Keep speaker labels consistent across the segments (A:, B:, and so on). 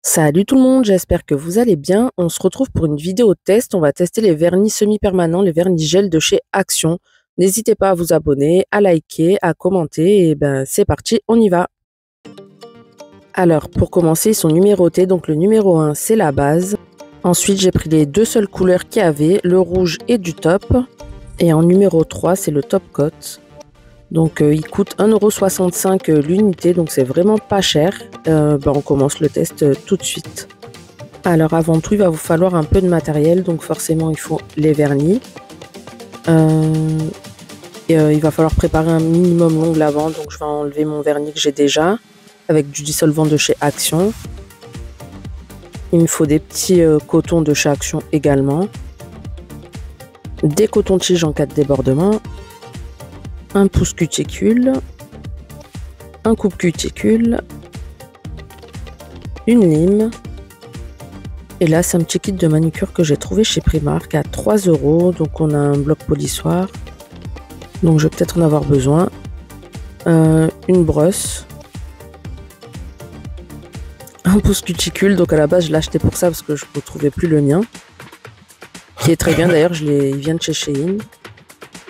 A: Salut tout le monde, j'espère que vous allez bien. On se retrouve pour une vidéo test. On va tester les vernis semi-permanents, les vernis gel de chez Action. N'hésitez pas à vous abonner, à liker, à commenter et ben c'est parti, on y va. Alors pour commencer, ils sont numérotés. Donc le numéro 1, c'est la base. Ensuite, j'ai pris les deux seules couleurs qu'il y avait, le rouge et du top. Et en numéro 3, c'est le top coat. Donc il coûte 1,65 € l'unité, donc c'est vraiment pas cher. On commence le test tout de suite. Alors avant tout, il va vous falloir un peu de matériel, donc forcément il faut les vernis. Il va falloir préparer un minimum l'ongle avant, donc je vais enlever mon vernis que j'ai déjà, avec du dissolvant de chez Action. Il me faut des petits cotons de chez Action également. Des cotons-tiges en cas de débordement. Un pouce cuticule, un coupe cuticule, une lime. Et là, c'est un petit kit de manucure que j'ai trouvé chez Primark à 3 €. Donc, on a un bloc polissoir. Donc, je vais peut-être en avoir besoin. Une brosse. Un pouce cuticule. Donc, à la base, je l'ai acheté pour ça parce que je ne retrouvais plus le mien. Qui est très bien d'ailleurs, il vient de chez Shein.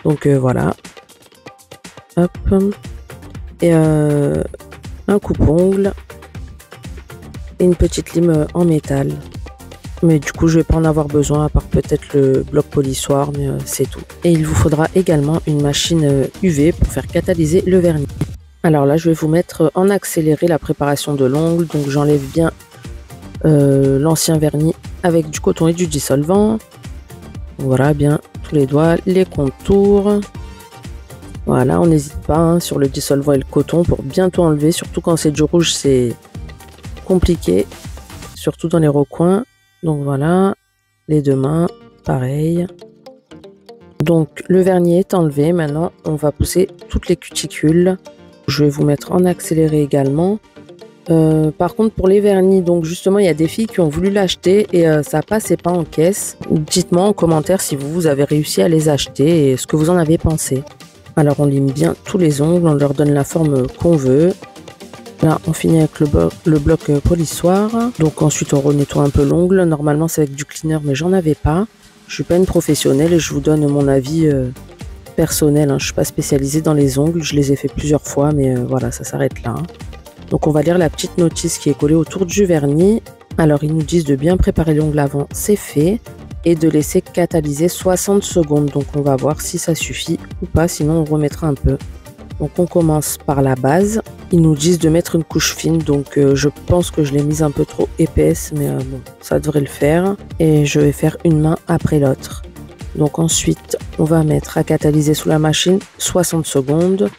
A: Donc, voilà. Hop. Et un coupe-ongle et une petite lime en métal. Mais du coup, je vais pas en avoir besoin à part peut-être le bloc polissoir, mais c'est tout. Et il vous faudra également une machine UV pour faire catalyser le vernis. Alors là, je vais vous mettre en accéléré la préparation de l'ongle. Donc j'enlève bien l'ancien vernis avec du coton et du dissolvant. Donc, voilà, bien tous les doigts, les contours. Voilà, on n'hésite pas sur le dissolvant et le coton pour bien tout enlever, surtout quand c'est du rouge, c'est compliqué, surtout dans les recoins. Donc voilà, les deux mains, pareil. Donc le vernis est enlevé, maintenant on va pousser toutes les cuticules. Je vais vous mettre en accéléré également. Par contre pour les vernis, donc justement il y a des filles qui ont voulu l'acheter et ça passait pas en caisse. Dites-moi en commentaire si vous avez réussi à les acheter et ce que vous en avez pensé. Alors on lime bien tous les ongles, on leur donne la forme qu'on veut. Là on finit avec le bloc polissoir. Donc ensuite on renettoie un peu l'ongle. Normalement c'est avec du cleaner mais j'en avais pas. Je suis pas une professionnelle et je vous donne mon avis personnel. Je suis pas spécialisée dans les ongles, je les ai fait plusieurs fois mais voilà, ça s'arrête là. Donc on va lire la petite notice qui est collée autour du vernis. Alors ils nous disent de bien préparer l'ongle avant, c'est fait. Et de laisser catalyser 60 secondes. Donc on va voir si ça suffit ou pas, sinon on remettra un peu. Donc on commence par la base. Ils nous disent de mettre une couche fine, donc je pense que je l'ai mise un peu trop épaisse, mais bon, ça devrait le faire. Et je vais faire une main après l'autre. Donc ensuite, on va mettre à catalyser sous la machine 60 secondes.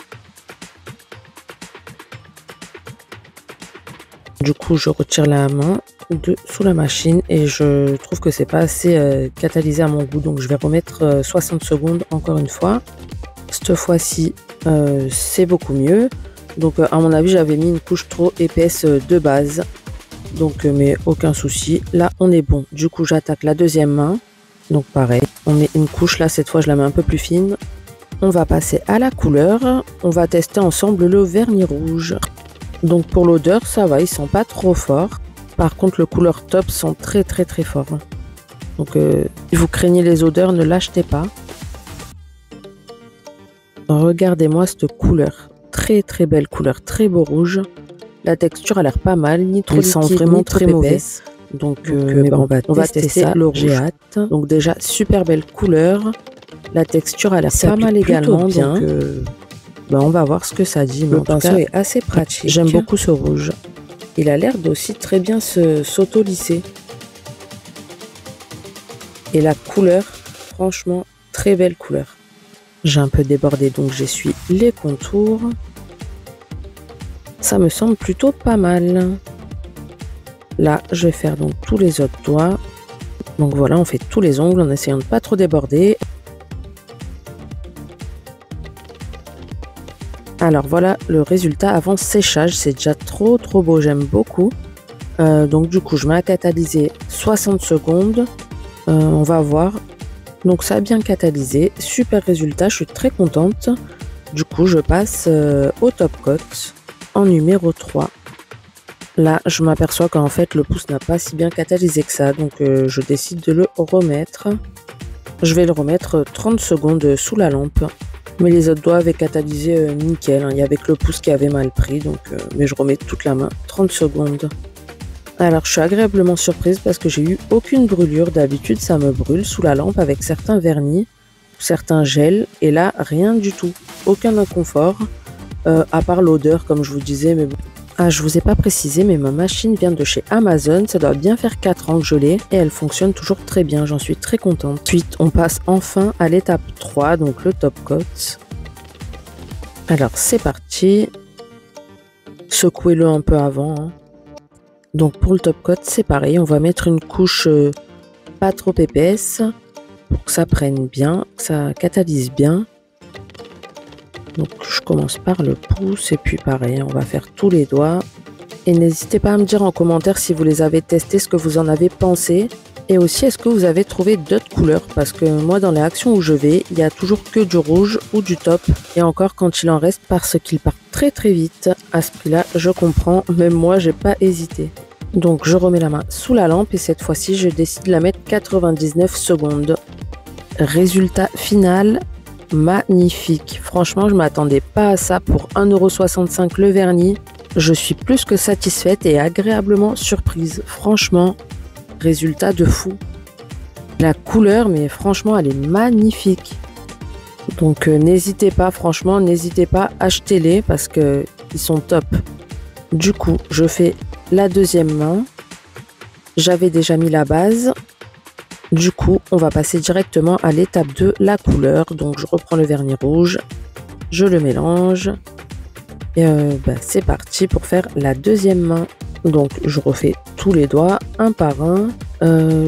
A: Du coup, je retire la main sous la machine et je trouve que c'est pas assez catalysé à mon goût, donc je vais remettre 60 secondes encore une fois. Cette fois-ci c'est beaucoup mieux, donc à mon avis j'avais mis une couche trop épaisse de base, donc mais aucun souci, là on est bon. Du coup j'attaque la deuxième main, donc pareil, on met une couche, là cette fois je la mets un peu plus fine. On va passer à la couleur, on va tester ensemble le vernis rouge. Donc pour l'odeur ça va, ils sont pas trop forts. Par contre, le couleur top sont très forts. Donc, si vous craignez les odeurs, ne l'achetez pas. Regardez-moi cette couleur. Très belle couleur, très beau rouge. La texture a l'air pas mal, ni trop liquide, sent vraiment très mauvais. Donc, on va tester ça, le rouge. J'ai hâte. Donc déjà, super belle couleur. La texture a l'air pas mal également. Bien. Donc, on va voir ce que ça dit. Le pinceau est assez pratique. J'aime beaucoup ce rouge. Il a l'air d'aussi très bien s'auto-lisser. Et la couleur, franchement, très belle couleur. J'ai un peu débordé, donc j'essuie les contours. Ça me semble plutôt pas mal. Là, je vais faire donc tous les autres doigts. Donc voilà, on fait tous les ongles en essayant de pas trop déborder. Alors voilà le résultat avant séchage, c'est déjà trop beau, j'aime beaucoup. Donc du coup je mets à catalyser 60 secondes, on va voir. Donc ça a bien catalysé, super résultat, je suis très contente. Du coup je passe au top coat en numéro 3. Là, je m'aperçois qu'en fait, le pouce n'a pas si bien catalysé que ça, donc je décide de le remettre. Je vais le remettre 30 secondes sous la lampe. Mais les autres doigts avaient catalysé nickel, hein. Il y avait que le pouce qui avait mal pris, donc mais je remets toute la main 30 secondes. Alors je suis agréablement surprise parce que j'ai eu aucune brûlure. D'habitude ça me brûle sous la lampe avec certains vernis, certains gels, et là rien du tout. Aucun inconfort, à part l'odeur comme je vous disais, mais bon. Ah, je vous ai pas précisé, mais ma machine vient de chez Amazon, ça doit bien faire 4 ans que je l'ai et elle fonctionne toujours très bien, j'en suis très contente. Ensuite, on passe enfin à l'étape 3, donc le top coat. Alors c'est parti, secouez-le un peu avant, hein. Donc pour le top coat, c'est pareil, on va mettre une couche pas trop épaisse pour que ça prenne bien, que ça catalyse bien. Donc je commence par le pouce et puis pareil, on va faire tous les doigts. Et n'hésitez pas à me dire en commentaire si vous les avez testés, ce que vous en avez pensé. Et aussi, est-ce que vous avez trouvé d'autres couleurs? Parce que moi, dans les actions où je vais, il n'y a toujours que du rouge ou du top. Et encore quand il en reste parce qu'ils partent très très vite. À ce prix-là, je comprends. Même moi, j'ai pas hésité. Donc je remets la main sous la lampe et cette fois-ci, je décide de la mettre 99 secondes. Résultat final. Magnifique. Franchement, je m'attendais pas à ça pour 1,65 € le vernis. Je suis plus que satisfaite et agréablement surprise. Franchement, résultat de fou. La couleur, mais franchement, elle est magnifique. Donc n'hésitez pas, franchement, n'hésitez pas, achetez-les parce que ils sont top. Du coup, je fais la deuxième main. J'avais déjà mis la base. Du coup, on va passer directement à l'étape 2, la couleur. Donc, je reprends le vernis rouge, je le mélange. Et c'est parti pour faire la deuxième main. Donc, je refais tous les doigts, un par un.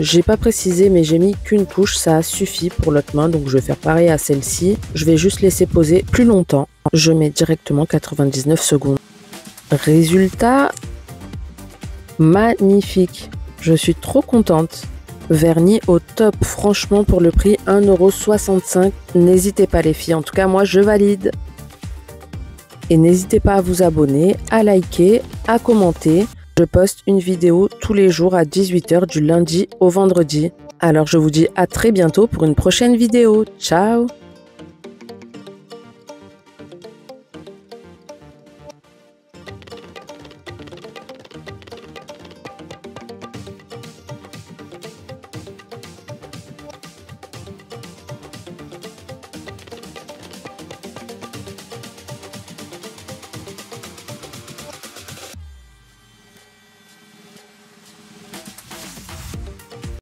A: J'ai pas précisé, mais j'ai mis qu'une couche, ça suffit pour l'autre main. Donc, je vais faire pareil à celle-ci. Je vais juste laisser poser plus longtemps. Je mets directement 99 secondes. Résultat, magnifique. Je suis trop contente. Vernis au top, franchement pour le prix 1,65 €. N'hésitez pas les filles, en tout cas moi je valide. Et n'hésitez pas à vous abonner, à liker, à commenter. Je poste une vidéo tous les jours à 18 h du lundi au vendredi. Alors je vous dis à très bientôt pour une prochaine vidéo. Ciao!